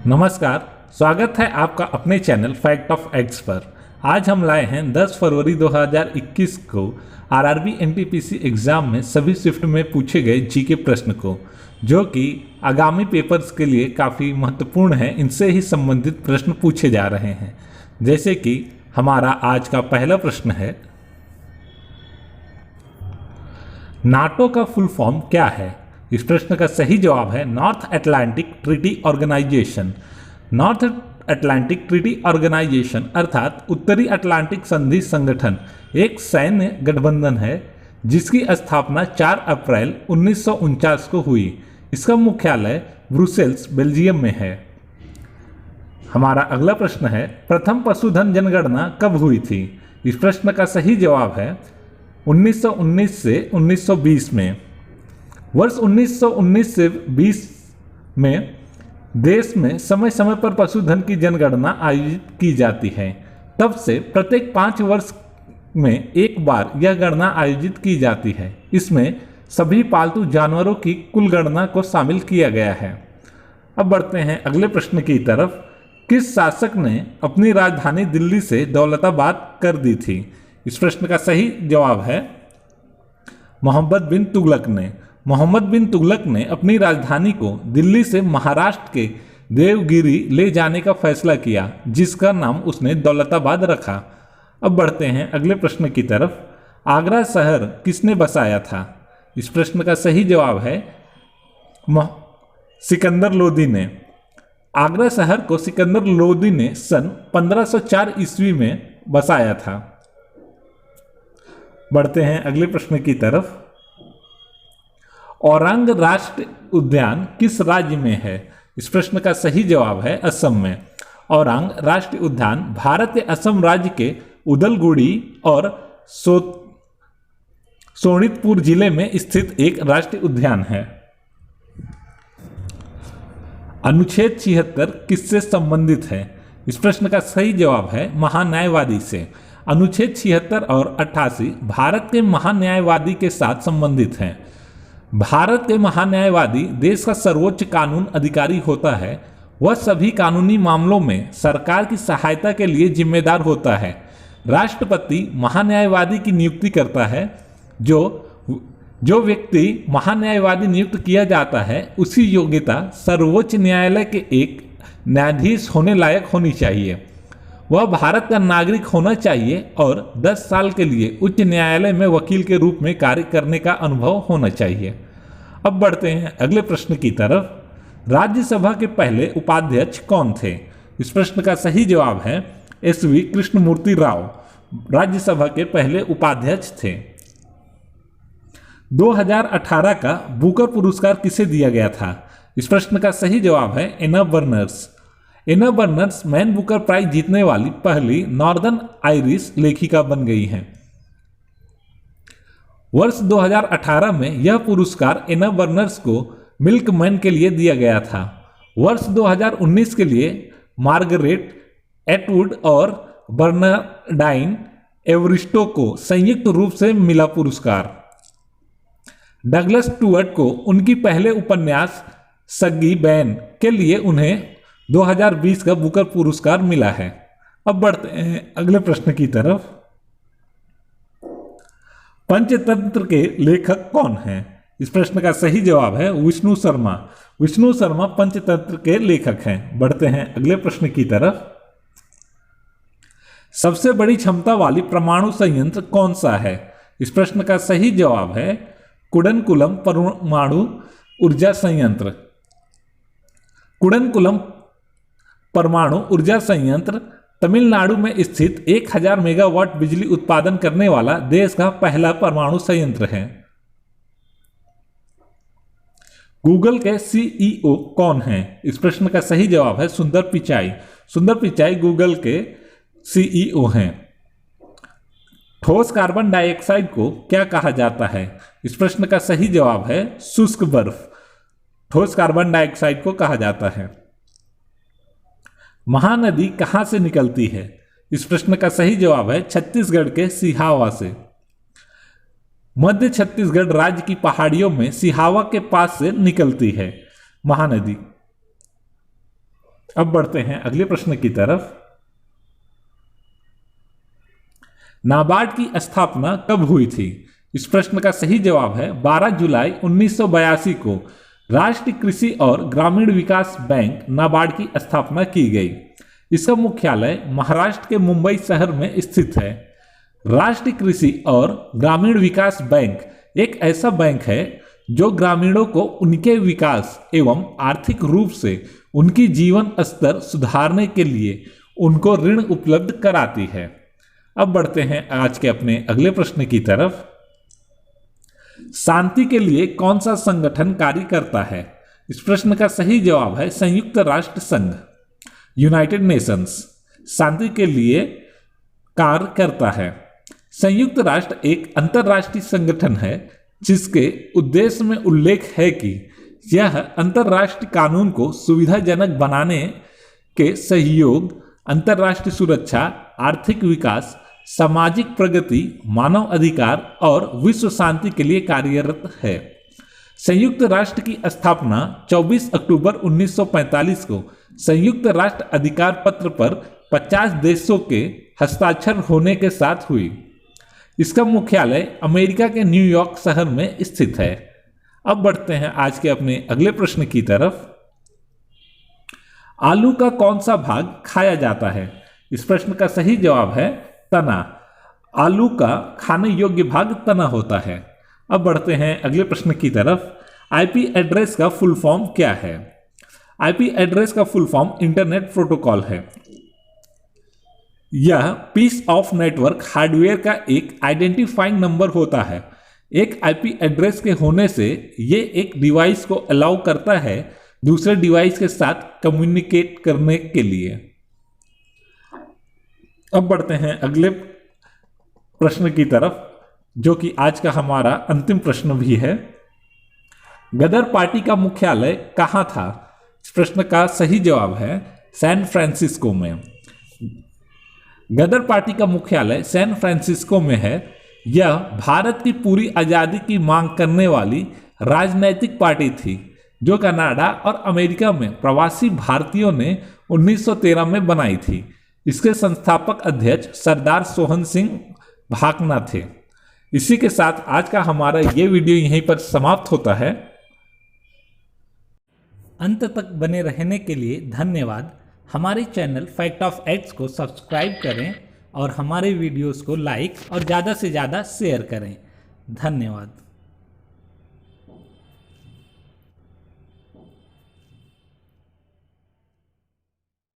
नमस्कार। स्वागत है आपका अपने चैनल फैक्ट ऑफ एक्स पर। आज हम लाए हैं 10 फरवरी 2021 को आरआरबी एनटीपीसी एग्ज़ाम में सभी शिफ्ट में पूछे गए जीके प्रश्न को, जो कि आगामी पेपर्स के लिए काफ़ी महत्वपूर्ण है। इनसे ही संबंधित प्रश्न पूछे जा रहे हैं। जैसे कि हमारा आज का पहला प्रश्न है, नाटो का फुल फॉर्म क्या है? इस प्रश्न का सही जवाब है North Atlantic Treaty Organization. North Atlantic Treaty Organization अर्थात उत्तरी अटलांटिक संधि संगठन एक सैन्य गठबंधन है जिसकी स्थापना 4 अप्रैल 1949 को हुई। इसका मुख्यालय ब्रुसेल्स, बेल्जियम में है। हमारा अगला प्रश्न है, प्रथम पशुधन जनगणना कब हुई थी? इस प्रश्न का सही जवाब है 1919 से 1920 में। वर्ष 1919 से 20 में देश में समय समय पर पशुधन की जनगणना आयोजित की जाती है। तब से प्रत्येक 5 वर्ष में एक बार यह गणना आयोजित की जाती है। इसमें सभी पालतू जानवरों की कुल गणना को शामिल किया गया है। अब बढ़ते हैं अगले प्रश्न की तरफ। किस शासक ने अपनी राजधानी दिल्ली से दौलताबाद कर दी थी? इस प्रश्न का सही जवाब है मोहम्मद बिन तुगलक ने। मोहम्मद बिन तुगलक ने अपनी राजधानी को दिल्ली से महाराष्ट्र के देवगिरी ले जाने का फैसला किया, जिसका नाम उसने दौलताबाद रखा। अब बढ़ते हैं अगले प्रश्न की तरफ। आगरा शहर किसने बसाया था? इस प्रश्न का सही जवाब है सिकंदर लोदी ने। आगरा शहर को सिकंदर लोदी ने सन 1504 ईस्वी में बसाया था। बढ़ते हैं अगले प्रश्न की तरफ। औरंग राष्ट्रीय उद्यान किस राज्य में है? इस प्रश्न का सही जवाब है असम में। औरंग राष्ट्रीय उद्यान भारत के असम राज्य के उदलगुड़ी और सोनितपुर जिले में स्थित एक राष्ट्रीय उद्यान है। अनुच्छेद 76 किससे संबंधित है? इस प्रश्न का सही जवाब है महान्यायवादी से। अनुच्छेद 76 और 88 भारत के महान्यायवादी के साथ संबंधित हैं। भारत के महान्यायवादी देश का सर्वोच्च कानून अधिकारी होता है। वह सभी कानूनी मामलों में सरकार की सहायता के लिए जिम्मेदार होता है। राष्ट्रपति महान्यायवादी की नियुक्ति करता है। जो व्यक्ति महान्यायवादी नियुक्त किया जाता है उसकी योग्यता सर्वोच्च न्यायालय के एक न्यायाधीश होने लायक होनी चाहिए। वह भारत का नागरिक होना चाहिए और 10 साल के लिए उच्च न्यायालय में वकील के रूप में कार्य करने का अनुभव होना चाहिए। अब बढ़ते हैं अगले प्रश्न की तरफ। राज्यसभा के पहले उपाध्यक्ष कौन थे? इस प्रश्न का सही जवाब है एसवी कृष्णमूर्ति राव राज्यसभा के पहले उपाध्यक्ष थे। 2018 का बुकर पुरस्कार किसे दिया गया था? इस प्रश्न का सही जवाब है एना बर्नर्स। एना बर्नर्स मैन बुकर प्राइज जीतने वाली पहली नॉर्दर्न आयरिश लेखिका बन गई हैं। वर्ष 2018 में यह पुरस्कार एना बर्नर्स को मिल्कमैन के लिए दिया गया था। वर्ष 2019 के लिए मार्गरेट एटवुड और बर्नार्डाइन एवरिस्टो को संयुक्त रूप से मिला पुरस्कार। डगलस स्टुअर्ट को उनकी पहले उपन्यास सग्गी बैन के लिए उन्हें 2020 का बुकर पुरस्कार मिला है। अब बढ़ते हैं अगले प्रश्न की तरफ। पंचतंत्र के लेखक कौन हैं? इस प्रश्न का सही जवाब है विष्णु शर्मा। विष्णु शर्मा पंचतंत्र के लेखक हैं। बढ़ते हैं अगले प्रश्न की तरफ। सबसे बड़ी क्षमता वाली परमाणु संयंत्र कौन सा है? इस प्रश्न का सही जवाब है कुडनकुलम परमाणु ऊर्जा संयंत्र। कुडनकुलम परमाणु ऊर्जा संयंत्र तमिलनाडु में स्थित 1000 मेगावाट बिजली उत्पादन करने वाला देश का पहला परमाणु संयंत्र है। गूगल के सीईओ कौन हैं? इस प्रश्न का सही जवाब है सुंदर पिचाई। सुंदर पिचाई गूगल के सीईओ हैं। ठोस कार्बन डाइऑक्साइड को क्या कहा जाता है? इस प्रश्न का सही जवाब है शुष्क बर्फ। ठोस कार्बन डाइऑक्साइड को कहा जाता है। महानदी कहां से निकलती है? इस प्रश्न का सही जवाब है छत्तीसगढ़ के सिहावा से। मध्य छत्तीसगढ़ राज्य की पहाड़ियों में सिहावा के पास से निकलती है महानदी। अब बढ़ते हैं अगले प्रश्न की तरफ। नाबार्ड की स्थापना कब हुई थी? इस प्रश्न का सही जवाब है 12 जुलाई 1982 को राष्ट्रीय कृषि और ग्रामीण विकास बैंक नाबार्ड की स्थापना की गई। इसका मुख्यालय महाराष्ट्र के मुंबई शहर में स्थित है। राष्ट्रीय कृषि और ग्रामीण विकास बैंक एक ऐसा बैंक है जो ग्रामीणों को उनके विकास एवं आर्थिक रूप से उनकी जीवन स्तर सुधारने के लिए उनको ऋण उपलब्ध कराती है। अब बढ़ते हैं आज के अपने अगले प्रश्न की तरफ। शांति के लिए कौन सा संगठन कार्य करता है? इस प्रश्न का सही जवाब है संयुक्त राष्ट्र संघ, यूनाइटेड नेशंस शांति के लिए कार्य करता है। संयुक्त राष्ट्र एक अंतर्राष्ट्रीय संगठन है जिसके उद्देश्य में उल्लेख है कि यह अंतर्राष्ट्रीय कानून को सुविधाजनक बनाने के सहयोग, अंतर्राष्ट्रीय सुरक्षा, आर्थिक विकास, सामाजिक प्रगति, मानव अधिकार और विश्व शांति के लिए कार्यरत है। संयुक्त राष्ट्र की स्थापना 24 अक्टूबर 1945 को संयुक्त राष्ट्र अधिकार पत्र पर 50 देशों के हस्ताक्षर होने के साथ हुई। इसका मुख्यालय अमेरिका के न्यूयॉर्क शहर में स्थित है। अब बढ़ते हैं आज के अपने अगले प्रश्न की तरफ। आलू का कौन सा भाग खाया जाता है? इस प्रश्न का सही जवाब है तना। आलू का खाने योग्य भाग तना होता है। अब बढ़ते हैं अगले प्रश्न की तरफ। आईपी एड्रेस का फुल फॉर्म क्या है? आईपी एड्रेस का फुल फॉर्म इंटरनेट प्रोटोकॉल है। यह पीस ऑफ नेटवर्क हार्डवेयर का एक आइडेंटिफाइंग नंबर होता है। एक आईपी एड्रेस के होने से यह एक डिवाइस को अलाउ करता है दूसरे डिवाइस के साथ कम्युनिकेट करने के लिए। अब बढ़ते हैं अगले प्रश्न की तरफ, जो कि आज का हमारा अंतिम प्रश्न भी है। गदर पार्टी का मुख्यालय कहाँ था? इस प्रश्न का सही जवाब है सैन फ्रांसिस्को में। गदर पार्टी का मुख्यालय सैन फ्रांसिस्को में है। यह भारत की पूरी आज़ादी की मांग करने वाली राजनैतिक पार्टी थी जो कनाडा और अमेरिका में प्रवासी भारतीयों ने 1913 में बनाई थी। इसके संस्थापक अध्यक्ष सरदार सोहन सिंह भाकना थे। इसी के साथ आज का हमारा ये वीडियो यहीं पर समाप्त होता है। अंत तक बने रहने के लिए धन्यवाद। हमारे चैनल फैक्ट ऑफ एक्स को सब्सक्राइब करें और हमारे वीडियोस को लाइक और ज़्यादा से ज़्यादा शेयर करें। धन्यवाद।